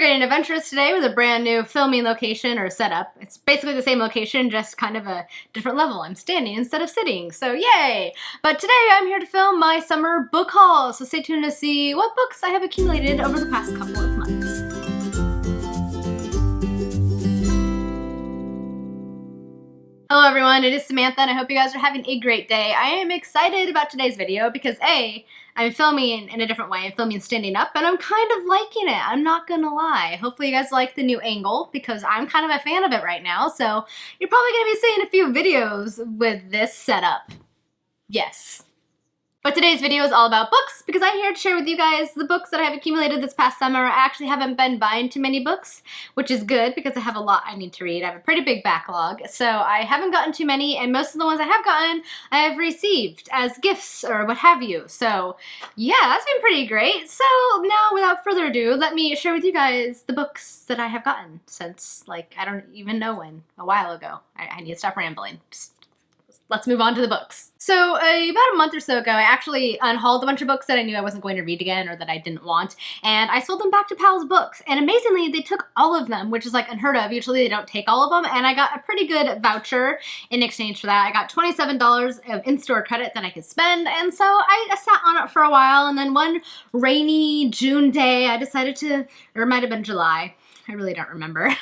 getting adventurous today with a brand new filming location or setup. It's basically the same location, just kind of a different level. I'm standing instead of sitting, so yay! But today I'm here to film my summer book haul, so stay tuned to see what books I have accumulated over the past couple of months. Hello everyone, it is Samantha and I hope you guys are having a great day. I am excited about today's video because A, I'm filming in a different way. I'm filming standing up and I'm kind of liking it. I'm not gonna lie. Hopefully you guys like the new angle because I'm kind of a fan of it right now. So you're probably gonna be seeing a few videos with this setup. Yes. But today's video is all about books because I'm here to share with you guys the books that I have accumulated this past summer. I actually haven't been buying too many books, which is good because I have a lot I need to read. I have a pretty big backlog, so I haven't gotten too many, and most of the ones I have gotten, I have received as gifts or what have you. So yeah, that's been pretty great. So now, without further ado, let me share with you guys the books that I have gotten since, like, I don't even know when, a while ago. I need to stop rambling. Let's move on to the books. So about a month or so ago, I actually unhauled a bunch of books that I knew I wasn't going to read again or that I didn't want, and I sold them back to Pal's Books. And amazingly, they took all of them, which is like unheard of. Usually they don't take all of them, and I got a pretty good voucher in exchange for that. I got $27 of in-store credit that I could spend, and so I sat on it for a while, and then one rainy June day, I decided to, or it might have been July, I really don't remember.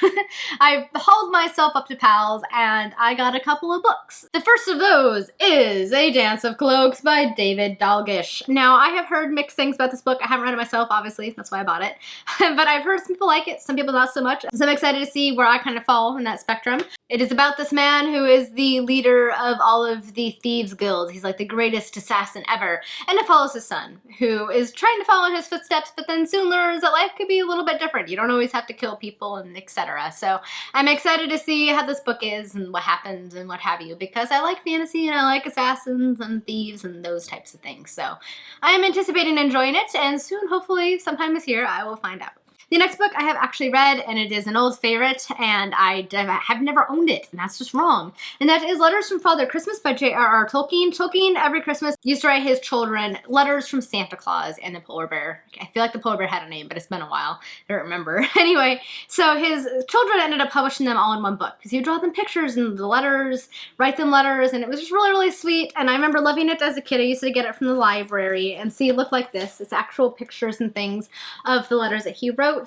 I hauled myself up to Pal's and I got a couple of books. The first of those is A Dance of Cloaks by David Dalgish. Now, I have heard mixed things about this book. I haven't read it myself, obviously. That's why I bought it. But I've heard some people like it, some people not so much. So I'm excited to see where I kind of fall in that spectrum. It is about this man who is the leader of all of the thieves' guilds. He's like the greatest assassin ever. And it follows his son, who is trying to follow in his footsteps, but then soon learns that life could be a little bit different. You don't always have to kill people and etc. So I'm excited to see how this book is and what happens and what have you, because I like fantasy and I like assassins and thieves and those types of things. So I am anticipating enjoying it, and soon, hopefully sometime this year, I will find out. The next book I have actually read, and it is an old favorite, and I have never owned it, and that's just wrong. And that is Letters from Father Christmas by J.R.R. Tolkien. Tolkien, every Christmas, used to write his children letters from Santa Claus and the polar bear. I feel like the polar bear had a name, but it's been a while. I don't remember. Anyway, so his children ended up publishing them all in one book, because he would draw them pictures and the letters, write them letters, and it was just really, really sweet, and I remember loving it as a kid. I used to get it from the library, and see, it looked like this. It's actual pictures and things of the letters that he wrote.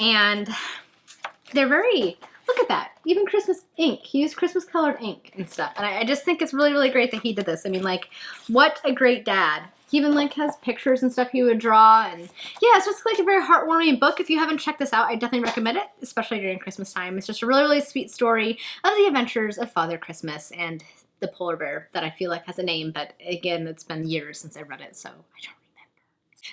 And they're very, look at that, even Christmas ink. He used Christmas colored ink and stuff. And I just think it's really, really great that he did this. I mean, like, what a great dad. He even like has pictures and stuff he would draw, and yeah, it's just like a very heartwarming book. If you haven't checked this out, I definitely recommend it, especially during Christmas time. It's just a really, really sweet story of the adventures of Father Christmas and the polar bear that I feel like has a name, but again, it's been years since I read it, so I don't.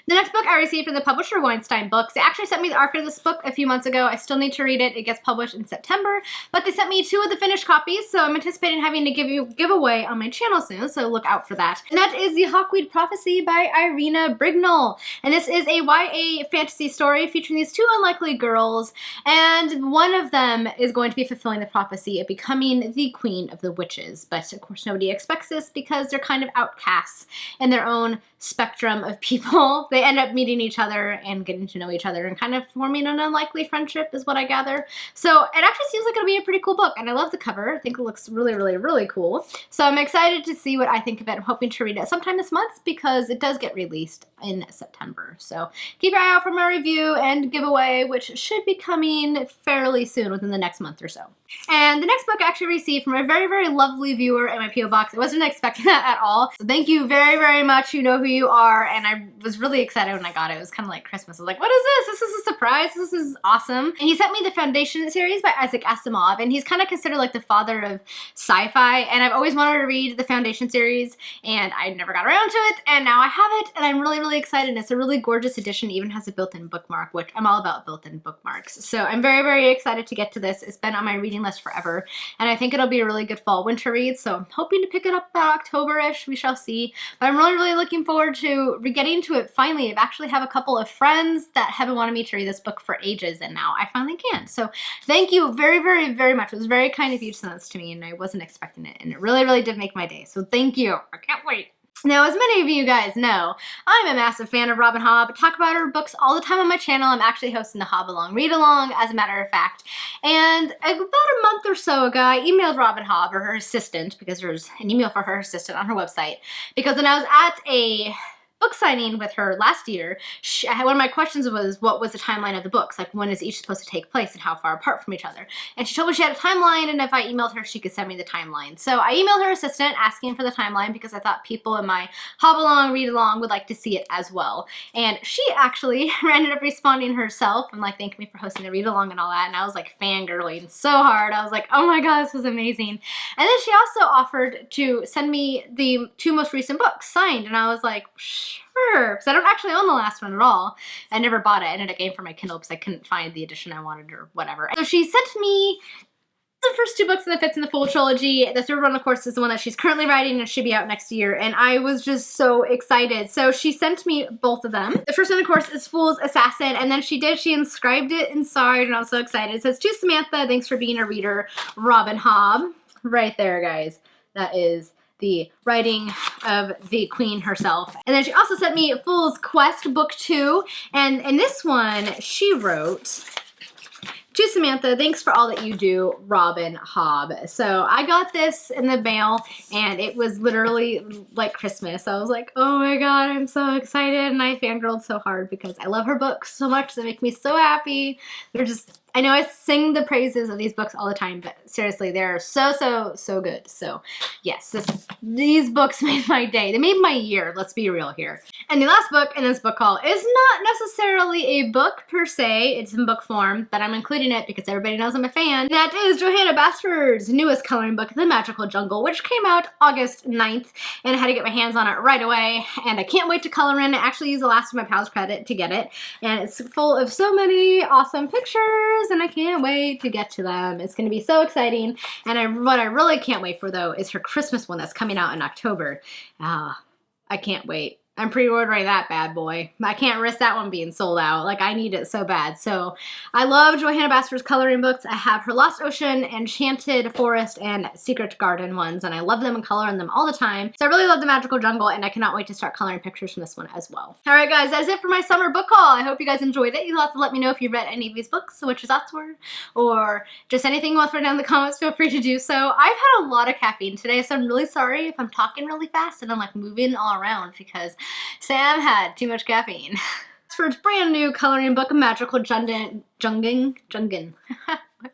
The next book I received from the publisher, Weinstein Books. They actually sent me the arc of this book a few months ago. I still need to read it. It gets published in September, but they sent me 2 of the finished copies, so I'm anticipating having to give away on my channel soon, so look out for that. And that is the Hawkweed Prophecy by Irena Brignull. And this is a YA fantasy story featuring these 2 unlikely girls, and one of them is going to be fulfilling the prophecy of becoming the queen of the witches. But of course nobody expects this because they're kind of outcasts in their own spectrum of people. They end up meeting each other and getting to know each other and kind of forming an unlikely friendship is what I gather. So it actually seems like it'll be a pretty cool book, and I love the cover. I think it looks really, really, really cool. So I'm excited to see what I think of it. I'm hoping to read it sometime this month because it does get released in September. So keep your eye out for my review and giveaway, which should be coming fairly soon, within the next month or so. And the next book I actually received from a very, very lovely viewer in my P.O. box. I wasn't expecting that at all. So thank you very, very much. You know who you are, and I was really excited when I got it. It was kind of like Christmas. I was like, what is this? This is a surprise. This is awesome. And he sent me the Foundation series by Asimov, and he's kind of considered like the father of sci-fi, and I've always wanted to read the Foundation series, and I never got around to it, and now I have it, and I'm really, really excited. It's a really gorgeous edition. It even has a built-in bookmark, which I'm all about built-in bookmarks. So I'm very, very excited to get to this. It's been on my reading list forever, and I think it'll be a really good fall-winter read, so I'm hoping to pick it up about October-ish. We shall see. But I'm really, really looking forward to getting to it finally. I've actually have a couple of friends that have been wanting me to read this book for ages, and now I finally can. So thank you very, very, very much. It was very kind of you to send this to me, and I wasn't expecting it, and it really, really did make my day. So thank you. I can't wait. Now, as many of you guys know, I'm a massive fan of Robin Hobb. I talk about her books all the time on my channel. I'm actually hosting the Hobb Along Read Along, as a matter of fact. And about a month or so ago, I emailed Robin Hobb, or her assistant, because there's an email for her assistant on her website, because when I was at a book signing with her last year, one of my questions was, what was the timeline of the books? Like, when is each supposed to take place and how far apart from each other? And she told me she had a timeline, and if I emailed her, she could send me the timeline. So I emailed her assistant asking for the timeline because I thought people in my Hobb Along Read Along would like to see it as well. And she actually ended up responding herself and like thanking me for hosting the read along and all that. And I was like fangirling so hard. I was like, oh my god, this was amazing. And then she also offered to send me the 2 most recent books signed, and I was like, sure, because I don't actually own the last one at all. I never bought it. I ended up getting it for my Kindle because I couldn't find the edition I wanted or whatever. So she sent me the first 2 books in the Fits and the Fool trilogy. The third one, of course, is the one that she's currently writing and should be out next year, and I was just so excited. So she sent me both of them. The first one, of course, is Fool's Assassin, and then she inscribed it inside, and I was so excited. It says, "To Samantha, thanks for being a reader, Robin Hobb." Right there, guys. That is the writing of the queen herself. And then she also sent me Fool's Quest Book 2, and in this one, she wrote, "To Samantha, thanks for all that you do, Robin Hobb." So I got this in the mail, and it was literally like Christmas. I was like, oh my god, I'm so excited, and I fangirled so hard because I love her books so much. They make me so happy. They're just, I know I sing the praises of these books all the time, but seriously, they're so good. So yes, these books made my day. They made my year, let's be real here. And the last book in this book haul is not necessarily a book per se. It's in book form, but I'm including it because everybody knows I'm a fan. That is Johanna Basford's newest coloring book, The Magical Jungle, which came out August 9th, and I had to get my hands on it right away, and I can't wait to color in. I actually used the last of my pal's credit to get it, and it's full of so many awesome pictures, and I can't wait to get to them. It's going to be so exciting, and what I really can't wait for, though, is her Christmas one that's coming out in October. I can't wait. I'm pre-ordering that bad boy. I can't risk that one being sold out. Like, I need it so bad. So I love Johanna Basford's coloring books. I have her Lost Ocean, Enchanted Forest, and Secret Garden ones, and I love them and color in them all the time. So I really love The Magical Jungle, and I cannot wait to start coloring pictures from this one as well. All right, guys, that's it for my summer book haul. I hope you guys enjoyed it. You'll have to let me know if you read any of these books, what your thoughts were, or just anything you want to throw down in the comments. Feel free to do so. I've had a lot of caffeine today, so I'm really sorry if I'm talking really fast and I'm like moving all around because Sam had too much caffeine. For its brand new coloring book, Magical Jungin. What?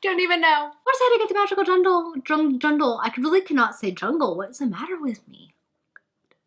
Don't even know. Where's I had to get the Magical Jungle? I really cannot say jungle. What is the matter with me?